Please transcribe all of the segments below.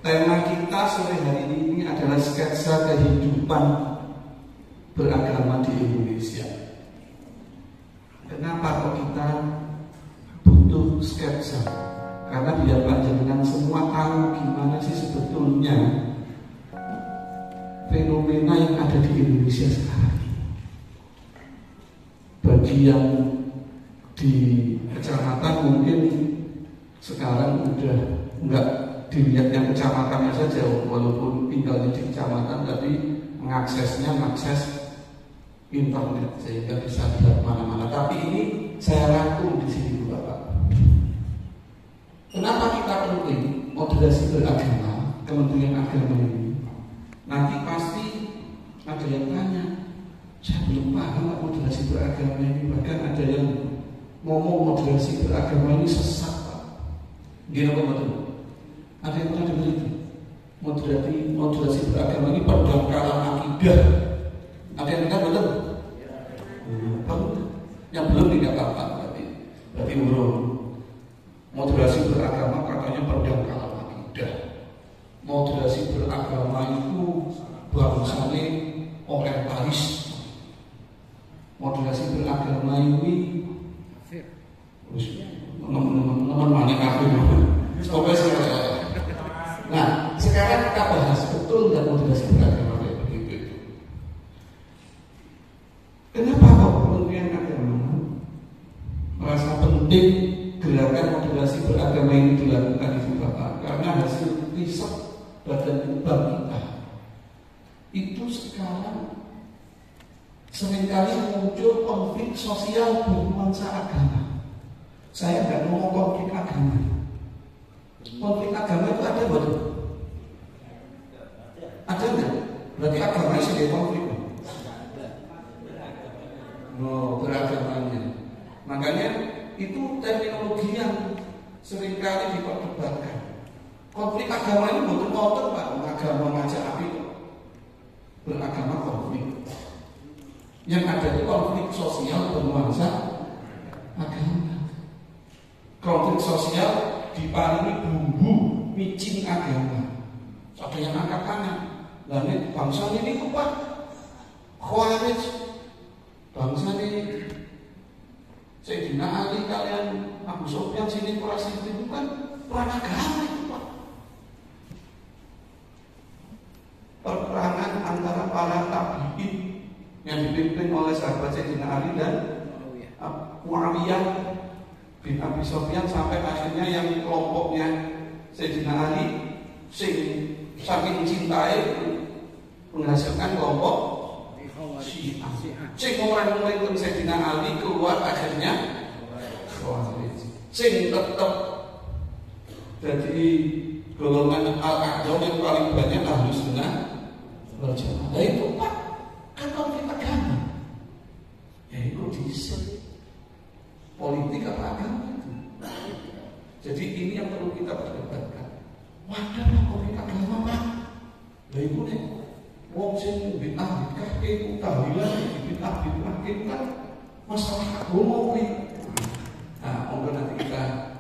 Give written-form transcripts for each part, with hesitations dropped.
Tema kita sore hari ini adalah sketsa kehidupan beragama di Indonesia. Kenapa kok kita butuh sketsa? Karena biar panjenengan semua tahu gimana sih sebetulnya fenomena yang ada di Indonesia sekarang. Bagi yang di kecamatan mungkin sekarang udah enggak dilihat yang kecamatannya saja, walaupun tinggalnya di kecamatan tapi mengakses internet sehingga bisa lihat mana-mana. Tapi ini saya rangkum di sini Bapak. Kenapa kita penting moderasi beragama Kementerian Agama ini? Nanti pasti ada yang tanya, saya belum paham moderasi beragama ini. Bahkan ada yang ngomong moderasi beragama ini sesat Pak. Gini apa betul? Ada yang pernah dengar itu? Moderasi beragama ini pendangkalan akidah. Ada yang dengar betul? Yang belum tidak apa-apa berarti urung. Moderasi beragama katanya pendangkalan akidah. Moderasi beragama itu bangsane orientalis. Moderasi beragama ini teman-teman mana kafir. Nah, sekarang kita bahas betul dan moderasi beragama kayak begitu itu. Kenapa kok Kementerian Agama merasa penting gerakan moderasi beragama ini dilakukan itu Bapak? Karena hasil riset Badan Litbang kita itu sekarang seringkali muncul konflik sosial bernuansa agama. Saya nggak ngomong konflik agama. Konflik agama itu ada betul? Ada nggak? Berarti agamanya sebagai konflik. Oh, beragamanya. Makanya itu terminologi yang seringkali diperdebatkan. Konflik agama ini betul betul Pak. Agama ngajak api beragama konflik. Yang ada itu konflik sosial bernuansa agama. Konflik sosial diparingi bumbu micin agama. Ada yang angkat tangan. Lah nek bangsa ini Pak Khawarij, bangsa ini Sayyidina Ali kalian Abu Sufyan sini kurasi itu kan perang agama itu Pak. Perperangan antara para tabi'in yang dipimpin oleh sahabat Sayyidina Ali dan Muawiyah bin Abi Sufyan sampai akhirnya yang kelompoknya Sayyidina Ali saking cintai menghasilkan kelompok Syiah. Sing orang-orang yang Sayyidina Ali keluar akhirnya Khawarij. Sing tetap jadi golongan Al-Aqdam yang paling banyak Ahlus Sunnah wal Jamaah. Nah itu Pak kan konflik agama. Ya itu disebut politik apa agama itu. Jadi ini yang perlu kita perdebatkan. Wadah konflik agama Pak. Lah itu nih wong sing bid'ah itu tahlilan bid'ah itu kan masalah agama kuwi. Nah, monggo nanti kita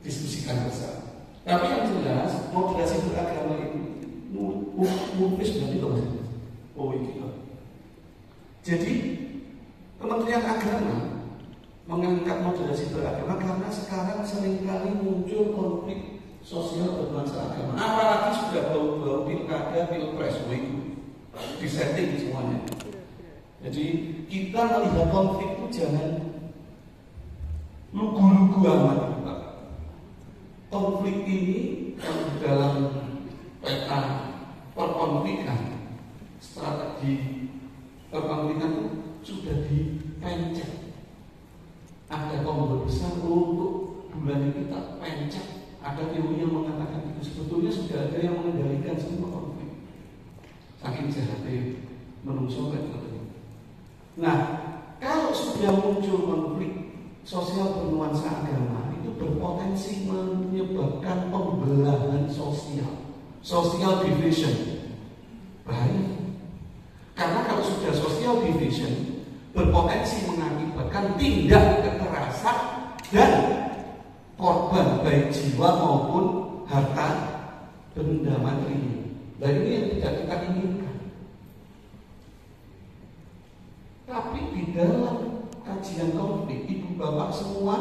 diskusikan bersama. Tapi yang jelas moderasi beragama itu mufis berarti loh. Oh iki loh. Jadi Kementerian Agama mengangkat moderasi beragama karena sekarang seringkali muncul konflik sosial bernuansa agama. Apalagi sudah bau-bau pilkada, pilpres, disetting semuanya. Jadi kita melihat konflik itu jangan lugu-lugu amat. Konflik ini dalam peta perkonflikan, strategi perkonflikan itu sudah dipencet. Ada tombol besar untuk bulan ini kita pencet. Ada teori yang mengatakan itu sebetulnya sudah ada yang mengendalikan semua konflik. Saking jahatnya menungso kayak gitu. Nah, kalau sudah muncul konflik sosial bernuansa agama, itu berpotensi menyebabkan pembelahan social division. Bahaya. Karena kalau sudah social division, berpotensi mengakibatkan tindak kekerasan dan korban baik jiwa maupun harta benda materi. Dan ini yang tidak kita inginkan. Tapi di dalam kajian konflik, ibu bapak semua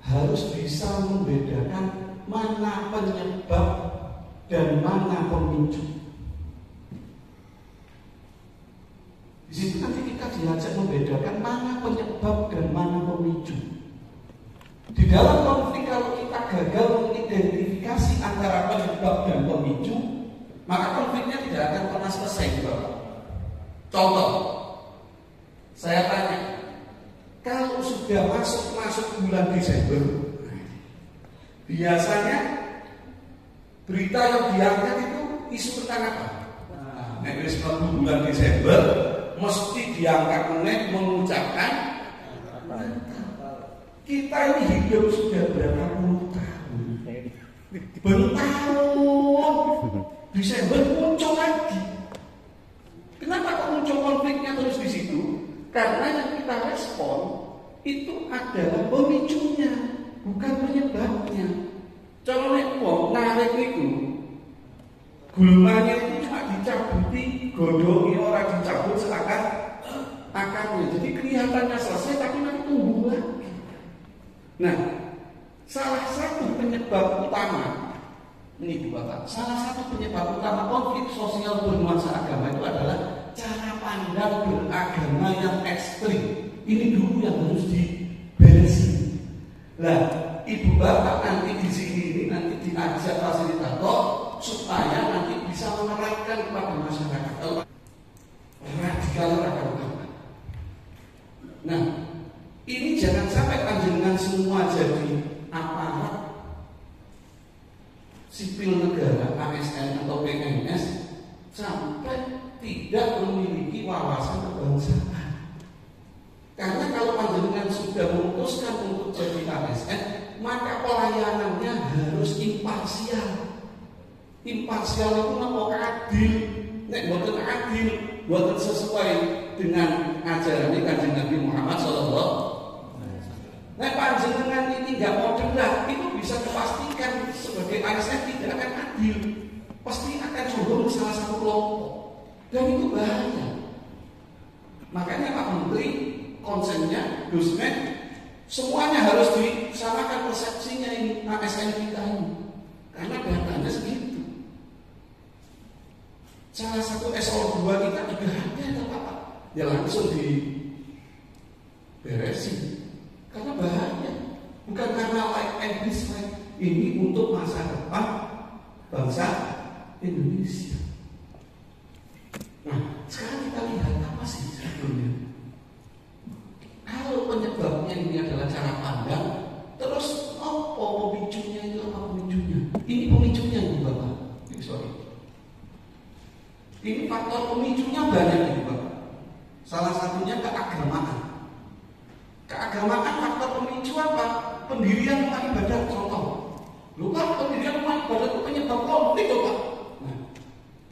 harus bisa membedakan mana penyebab dan mana pemicu. Di situ nanti kita diajak membedakan mana penyebab dan mana pemicu. Di dalam konflik kalau kita gagal mengidentifikasi antara penyebab dan pemicu, maka konfliknya tidak akan pernah selesai, Bapak. Contoh, saya tanya, kalau sudah masuk bulan Desember, biasanya berita yang diangkat itu isu tentang apa? Nah, bulan Desember mesti diangkat mengucapkan kita ini hidup sudah berapa puluh tahun, bertahun, Desember muncul lagi. Kenapa kok muncul konfliknya terus di situ? Karena yang kita respon itu adalah pemicunya, bukan penyebabnya. Contohnya wong narik itu gulmanya itu cuma dicabuti, godongi orang dicabut seakan akarnya. Jadi kelihatannya selesai tapi nanti tumbuh lagi. Nah, salah satu penyebab utama ini Bapak, salah satu penyebab utama konflik sosial bernuansa agama itu adalah cara pandang beragama yang ekstrim. Ini dulu yang harus diberesin. Nah, ibu bapak nanti di sini ini nanti diajak fasilitator supaya nanti bisa menerapkan kepada masyarakat radikal agama. Nah, ini jangan sampai panjenengan semua jadi aparat sipil negara, ASN atau PNS sampai tidak memiliki wawasan kebangsaan. Karena kalau panjenengan sudah memutuskan untuk jadi ASN, maka pelayanannya harus imparsial. Imparsial itu mau adil, nek boten adil, boten sesuai dengan ajaran Kanjeng Nabi Muhammad SAW. Nek panjenengan ini nggak moderat, itu bisa dipastikan sebagai ASN tidak akan adil, pasti akan condong salah satu kelompok, dan itu bahaya. Makanya Pak Menteri konsennya, Gusmen, semuanya harus disamakan persepsinya ini ASN kita ini, karena datanya segitu. Salah satu SO2 kita juga ada Pak, ya langsung diberesin, karena bahaya, bukan karena like and dislike, ini untuk masa depan bangsa Indonesia. Nah, sekarang kita lihat apa sih sebetulnya. Kalau penyebabnya ini adalah cara pandang, terus apa pemicunya itu, apa pemicunya? Ini pemicunya nih Bapak. Sorry. Ini faktor pemicunya banyak nih Bapak. Salah satunya keagamaan. Keagamaan faktor pemicu apa? Pendirian rumah ibadah, contoh. Lupa pendirian rumah ibadah itu penyebab konflik loh Pak. Nah,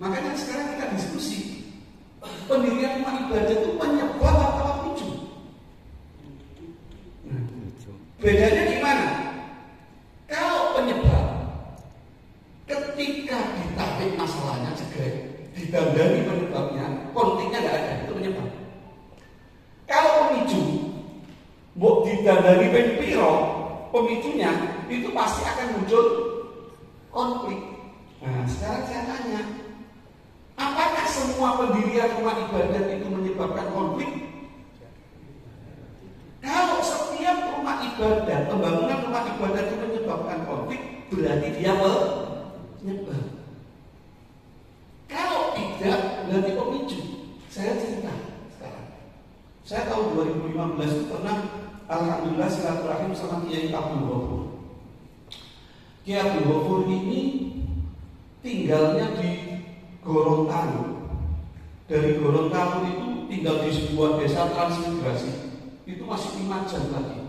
makanya sekarang kita diskusi. Pendirian rumah ibadah itu penyebab atau pemicu? Bedanya gimana? Kalau penyebab, ketika ditarik masalahnya segera didandani penyebabnya, konfliknya nggak ada, itu penyebab. Kalau pemicu, mau didandani piro, pemicunya itu pasti akan muncul konflik. Nah, sekarang saya tanya, apakah semua pendirian rumah ibadah itu menyebabkan konflik? Kalau setiap rumah ibadah, pembangunan rumah ibadah itu menyebabkan konflik, berarti dia penyebab. Kalau tidak, berarti pemicu. Saya cerita sekarang. Saya tahun 2015 itu pernah, alhamdulillah, silaturahim sama Kiai Abdul Ghafur. Kiai Abdul Ghafur ini tinggalnya di Gorontalo. Dari Gorontalo itu tinggal di sebuah desa transmigrasi. Itu masih 5 jam lagi.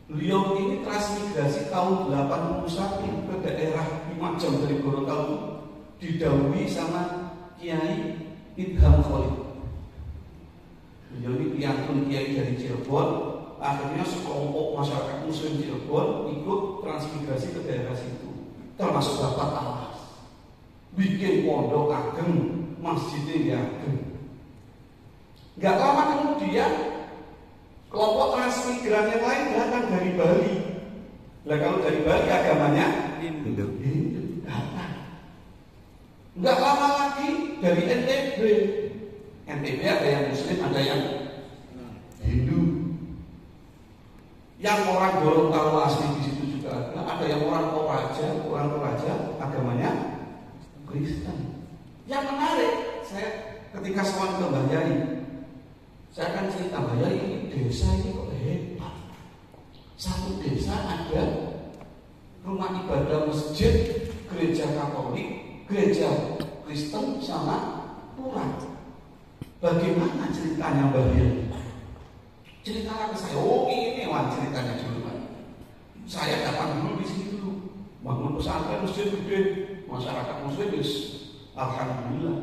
Beliau ini transmigrasi tahun 81 ke daerah 5 jam dari Gorontalo, didahului sama Kiai Idham Khalid. Beliau ini piantun Kiai dari Cirebon. Akhirnya sekelompok masyarakat Muslim Cirebon ikut transmigrasi ke daerah situ. termasuk bapak Allah. Bikin pondok ageng, masjidnya ageng. Gak lama kemudian kelompok transmigran yang lain datang dari Bali. Lah kalau dari Bali agamanya Hindu. Datang. Gak lama lagi dari NTB. NTB ada yang Muslim, ada yang Hindu. Yang orang Gorontalo asli di situ juga ada yang orang Toraja agamanya Kristen. Yang menarik, saya ketika soal ke Mbah Yai, saya akan cerita Mbah Yai ini desa ini kok hebat. Satu desa ada rumah ibadah masjid, gereja Katolik, gereja Kristen sama pura. Bagaimana ceritanya Mbah Yai? Ceritakan ke saya. Oh ini ceritanya dulu Pak. Saya datang dulu di sini dulu, bangun pesantren masjid gede, masyarakat muslim alhamdulillah.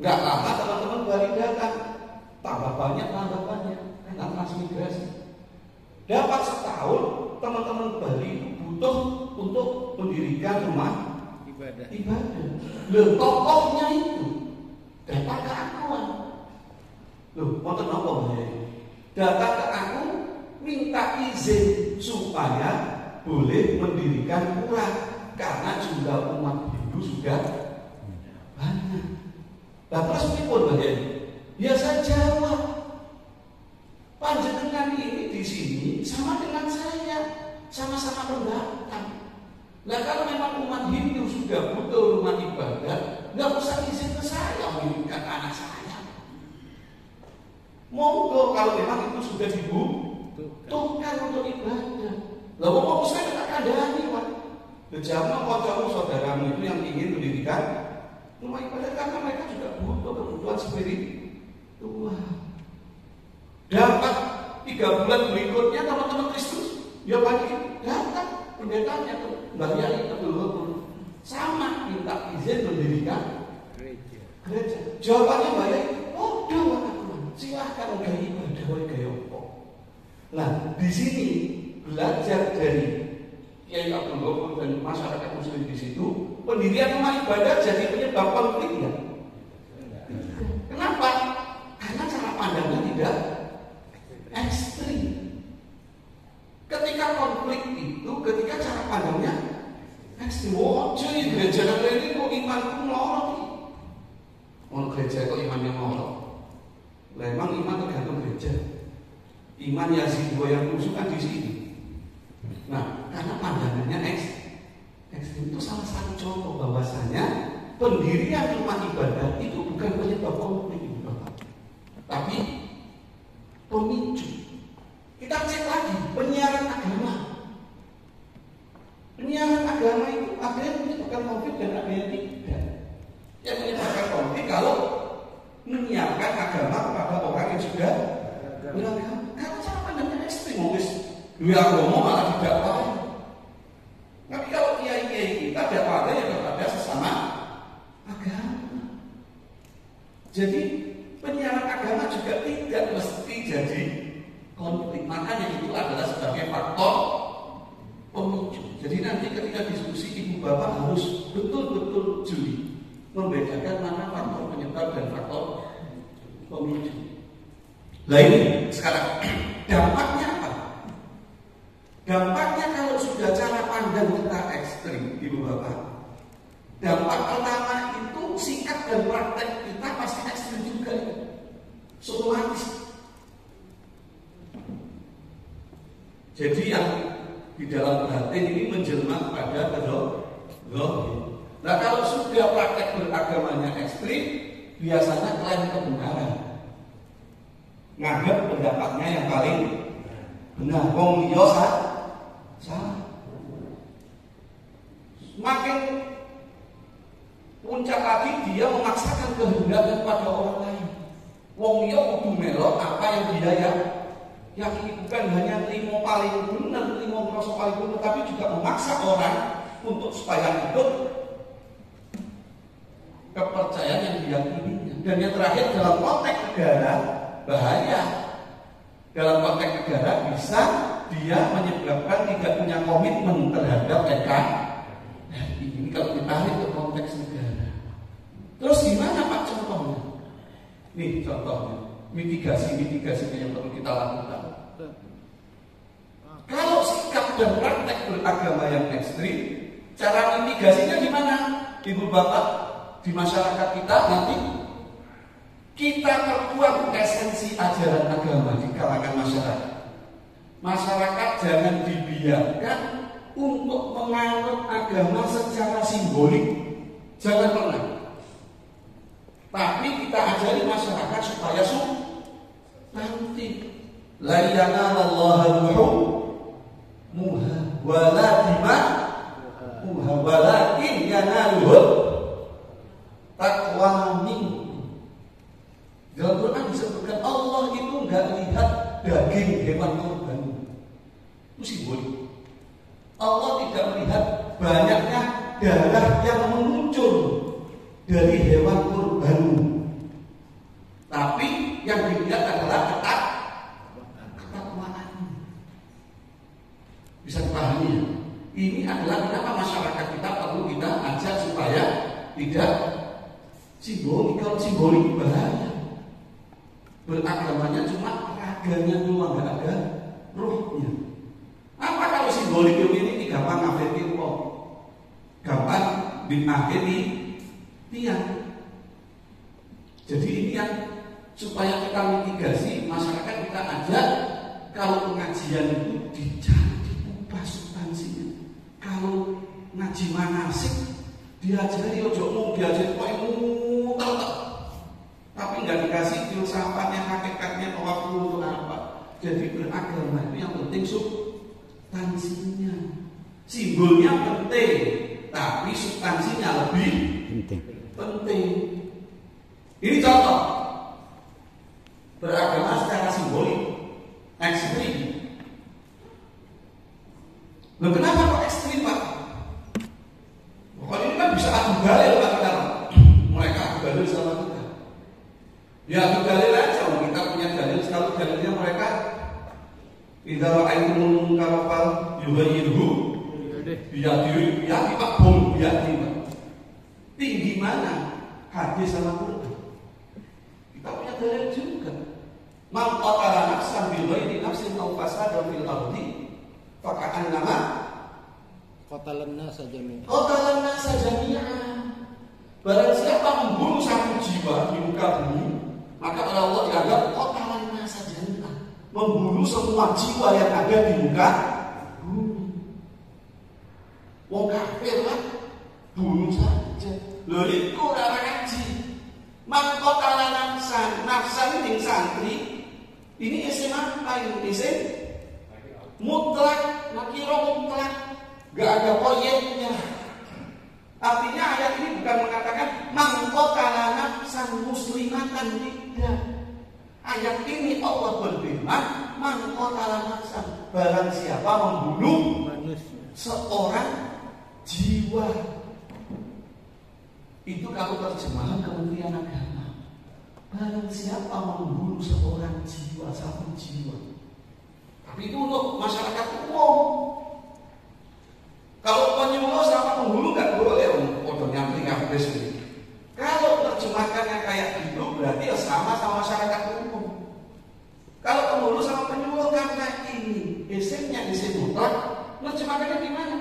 Nggak lama teman-teman Bali datang, tambah banyak karena transmigrasi. Dapat setahun teman-teman Bali itu butuh untuk mendirikan rumah ibadah. Tokohnya itu datang ke aku. Wonten apa Mbak? Datang ke aku minta izin supaya boleh mendirikan pura karena jumlah umat Hindu sudah banyak. Nah terus pripun Mbak? Ya saya jawab, panjenengan ini di sini sama dengan saya, sama-sama pendatang. Nah kalau memang umat Hindu sudah butuh rumah ibadah, nggak usah izin ke saya mendirikan anak saya. Monggo kalau memang itu sudah dibutuhkan untuk ibadah. Lalu mau saya tak kandani Pak. Jangan kancamu saudaramu itu yang ingin mendirikan rumah ibadah karena mereka juga butuh kebutuhan spiritual. Dapat 3 bulan berikutnya teman-teman Kristus ya pagi datang pendetanya tuh Mbak Yai betul sama minta izin mendirikan gereja. Jawabannya Mbak Yai, silahkan gaya ibadah gaya apa. Nah di sini belajar dari Kiai Abdul Ghafur dan masyarakat muslim di situ, pendirian rumah ibadah jadi penyebab konflik ya? Kenapa? Karena cara pandangnya tidak ekstrim. Ketika konflik itu, ketika cara pandangnya ekstrim, jadi gereja ini kok imanku melorot. Mau gereja kok imannya melorot? Memang iman tergantung gereja. Iman Yazid yang musuhkan di sini. Nah, karena pandangannya ekstrim itu salah satu contoh bahwasanya pendirian rumah ibadah itu bukan penyebab konflik itu, Bapak, tapi pemicu. Kita cek lagi penyiaran agama. Penyiaran agama itu ada yang menyebabkan konflik dan ada yang tidak. Yang menyebabkan konflik kalau menyiarkan agama kepada orang yang sudah beragama. Karena cara pandangnya ekstrim, dua agama malah tidak paham. Tapi kalau kiai-kiai kita dakwahnya ya kepada sesama agama. Jadi penyiaran agama juga tidak mesti jadi konflik. Makanya itu adalah sebagai faktor pemicu. Jadi nanti ketika diskusi ibu bapak harus betul-betul jeli membedakan mana faktor penyebab dan faktor pemicu. Nah ini sekarang dampaknya apa? Dampaknya kalau sudah cara pandang kita ekstrim, ibu bapak, dampak pertama itu sikap dan praktek kita pasti ekstrim juga, otomatis. Jadi yang di dalam batin ini menjelma kepada zahir. Nah kalau sudah praktek beragamanya ekstrim, biasanya klaim kebenaran, nganggap pendapatnya yang paling benar. Wong liya salah. Makin puncak lagi dia memaksakan kehendaknya pada orang lain. Wong liya kudu melok apa yang dia yakini, bukan hanya terima paling benar, terima merasa paling benar, tapi juga memaksa orang untuk supaya ikut kepercayaan yang diyakininya. Dan yang terakhir dalam konteks negara bahaya. Dalam konteks negara bisa dia menyebabkan tidak punya komitmen terhadap NKRI. ditarik ke konteks negara. Terus gimana Pak contohnya? Nih contohnya, mitigasinya yang perlu kita lakukan. Kalau sikap dan praktek beragama yang ekstrim, cara mitigasinya gimana? Ibu bapak, di masyarakat kita nanti kita perkuat esensi ajaran agama di kalangan masyarakat. Masyarakat jangan dibiarkan untuk menganut agama secara simbolik. Jangan pernah. Tapi kita ajari masyarakat supaya substantif. La yanalallaha luhumuha wala dima'uha walakin yanaluhu taqwa minkum. Dalam Quran disebutkan Allah itu enggak lihat daging hewan kurban. Itu simbolik. Allah tidak melihat banyaknya darah yang muncul dari hewan kurban. Tapi yang dilihat adalah ketakwaan. Bisa dipahami ya? Ini adalah kenapa masyarakat kita perlu kita ajak supaya tidak simbolik. Kalau simbolik bahaya. Beragamanya cuma raganya doang, nggak ada ruhnya. Apa kalau simbolik ini gampang ngafetin kok, gampang dinakhiri tiang. Jadi ini yang supaya kita mitigasi masyarakat kita ajak kalau pengajian itu dicari dikupas substansinya. Kalau ngaji manasik diajari ojo mau diajari kok muter, tapi nggak dikasih filsafatnya, hakikatnya, waktu untuk apa. Jadi beragama itu yang penting substansinya. Simbolnya penting, tapi substansinya lebih penting. Ini contoh beragama secara simbolik ekstrim. Loh, kenapa kok ekstrim Pak? Pokoknya ini kan bisa adu dalil Pak, mereka adu dalil sama kita. Ya adu dalil aja, kita punya dalil. Kalau dalilnya mereka idza ra'aytumul munkara yughayyiruhu biyadihi, ya Pak, bom biyadihi. Tinggi mana hadis sama Quran? Kita punya dalil juga. Man qatala nafsan bil ghairi nafsin aw fasada fil ardi faka'annama qatalan nasa jami'an. Barang siapa membunuh satu jiwa di muka bumi, maka oleh Allah dianggap qatalan nasa jami'an, membunuh semua jiwa yang ada di muka bumi. Wong kafir lah, bunuh saja. Lho iku ora ngaji. Man qatala nafsan ning santri. Ini isim apa ini? Isim mutlak, nakiro mutlak, gak ada koyeknya. Artinya ayat ini bukan mengatakan man qatala nafsan muslimatan, tidak. Ayat ini Allah berfirman man qatala nafsan, barang siapa membunuh seorang jiwa. Itu kalau terjemahan Kementerian Agama. Barang siapa membunuh seorang jiwa, satu jiwa. Tapi itu untuk masyarakat umum. Kalau penyuluh sama penghulu nggak boleh untuk nyampe ngapres ini. Kalau terjemahkannya kayak gitu berarti ya sama masyarakat umum. Kalau penghulu sama penyuluh karena ini isimnya isim mutlak, terjemahkannya gimana?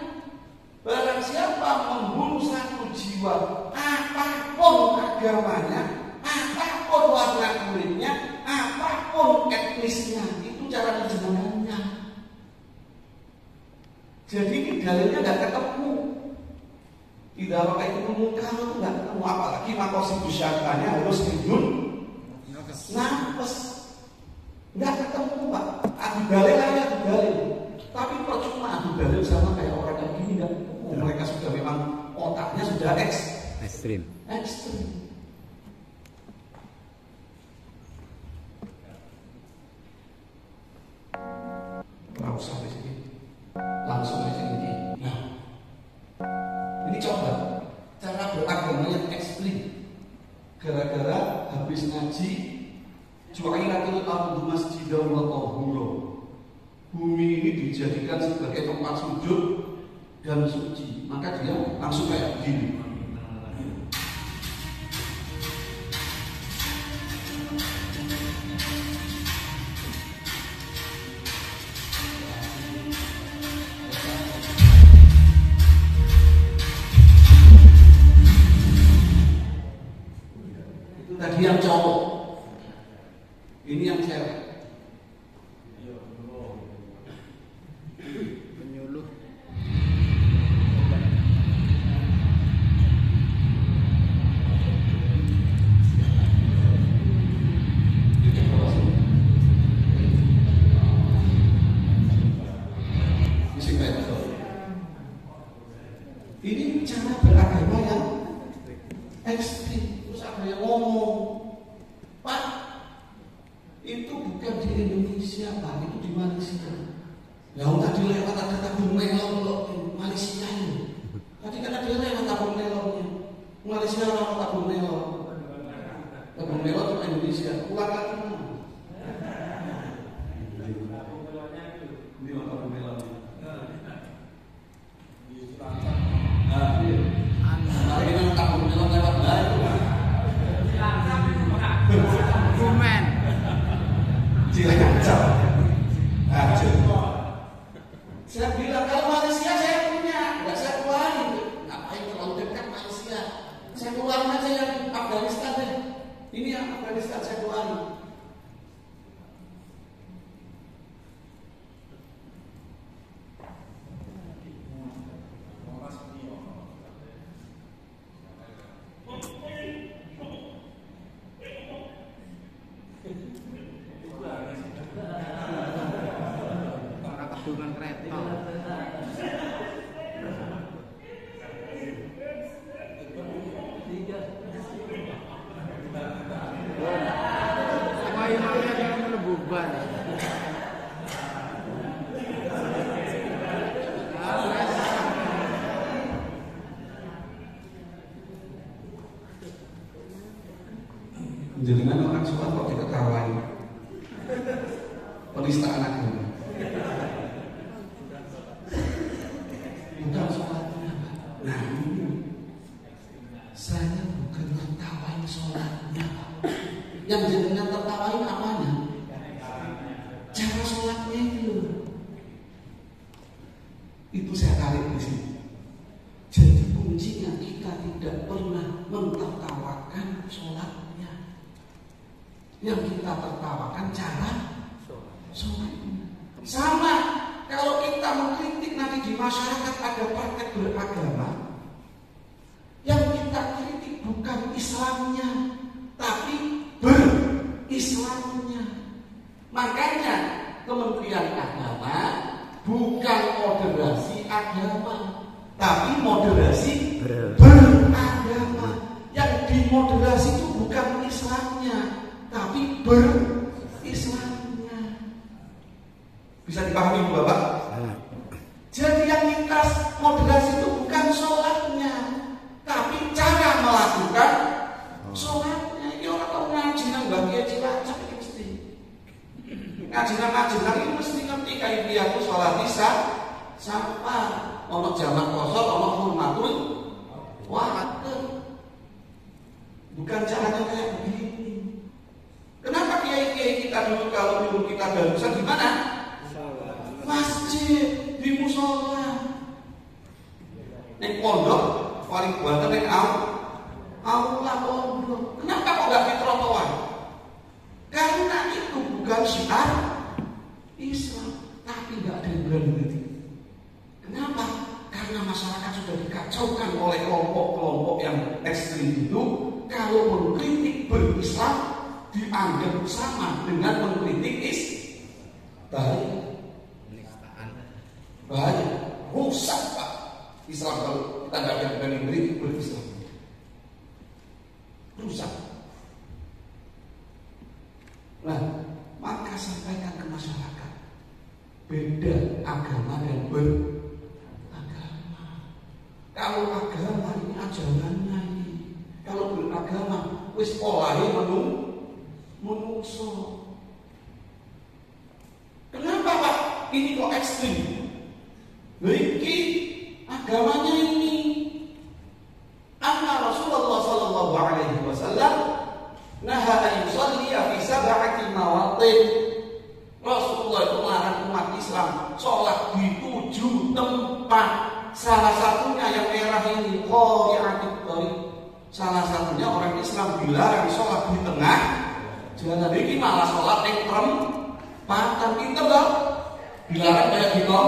Barang siapa membunuh satu jiwa, apapun agamanya, apapun warna kulitnya, apapun etnisnya, itu cara terjemahannya. Jadi dalilnya tidak ketemu. Tidak pakai ilmu kalau itu tidak ketemu, apalagi makosid syariatnya harus hidun nafas. Tidak ketemu Pak. Adu dalil aja adu dalil. Tapi percuma adu dalil sama kayak orang yang gini tidak ketemu. Mereka sudah memang otaknya sudah ekstrim. Langsung sampai sini. Langsung aja ini. Nah, ini coba cara beragama yang ekstrim. Gara-gara habis ngaji, ju'ailatul ardu masjidan wa tahura. Bumi ini dijadikan sebagai tempat sujud dan suci. Maka dia langsung kayak begini. Indonesia Pak, itu di Malaysia. Yang tadi lewat ada tabung melon loh Malaysia ini. Tadi kan ada lewat tabung melonnya. Malaysia orang tabung melon. Tabung melon itu Indonesia. Pulang lagi mana? Ini tabung melon. Tapi kan tabung melon lewat baru. Kumen. Cilacap. Saya bilang kalau Malaysia saya punya, nggak saya keluarin. Ngapain terlalu dekat Malaysia? Saya keluarin aja yang Afghanistan deh. Ini yang Afghanistan saya keluarin. Dengan kereta. Semua imamnya jangan menebuban. Jenengan orang sholat kok diketawain. Penistaan agama. Bukan sholatnya Pak. Nah ini saya bukan tertawain sholatnya Pak. Yang jenengan tertawain apanya? Cara sholatnya itu. Itu saya tarik di sini. Jadi kuncinya kita tidak pernah mentertawakan sholatnya. Yang kita tertawakan cara sholatnya. Sama kalau kita mengkritik nanti di masyarakat ada praktek beragama, yang kita kritik bukan Islamnya, tapi berislamnya. Makanya Kementerian Agama bukan moderasi agama, tapi moderasi beragama. Yang dimoderasi itu bukan Islamnya, tapi berislamnya. Bisa dipahami Bu Bapak? Jadi yang kita moderasi itu bukan sholatnya, tapi cara melakukan sholatnya. Ini orang tahu ngaji nang bagian Cilacap ini mesti. Ngaji ini mesti ngerti kaifiah sholat isya sampai ono jamak kosor, ono hurmatul waktu. Bukan caranya kayak begini. Kenapa kiai-kiai kita dulu kalau dulu kita dalusan di mana? Masjid, di musola. Nek pondok paling banter nek aula pondok. Kenapa kok enggak di trotoar? Karena itu bukan syiar Islam, tapi enggak ada yang berani. Kenapa? Karena masyarakat sudah dikacaukan oleh kelompok-kelompok yang ekstrim itu. Kalau mengkritik berislam dianggap sama dengan mengkritik baik. Banyak rusak Pak Islam kalau kita nggak ada berani kritik berislam. Rusak. Nah, maka sampaikan ke masyarakat beda agama dan beragama. Kalau agama ini ajarannya ini, kalau beragama wis polane menungso. Kenapa Pak? Ini kok ekstrim? Niki agamanya ini. Anna Rasulullah sallallahu alaihi wasallam naha an yusalli fi sab'ati mawatin. Rasulullah itu melarang umat Islam sholat di 7 tempat. Salah satunya yang merah ini qari'atut thariq. Salah satunya orang Islam dilarang sholat di tengah jalan. Ini malah sholat yang perempatan. Pinter dong. Dilarang kayak gitu.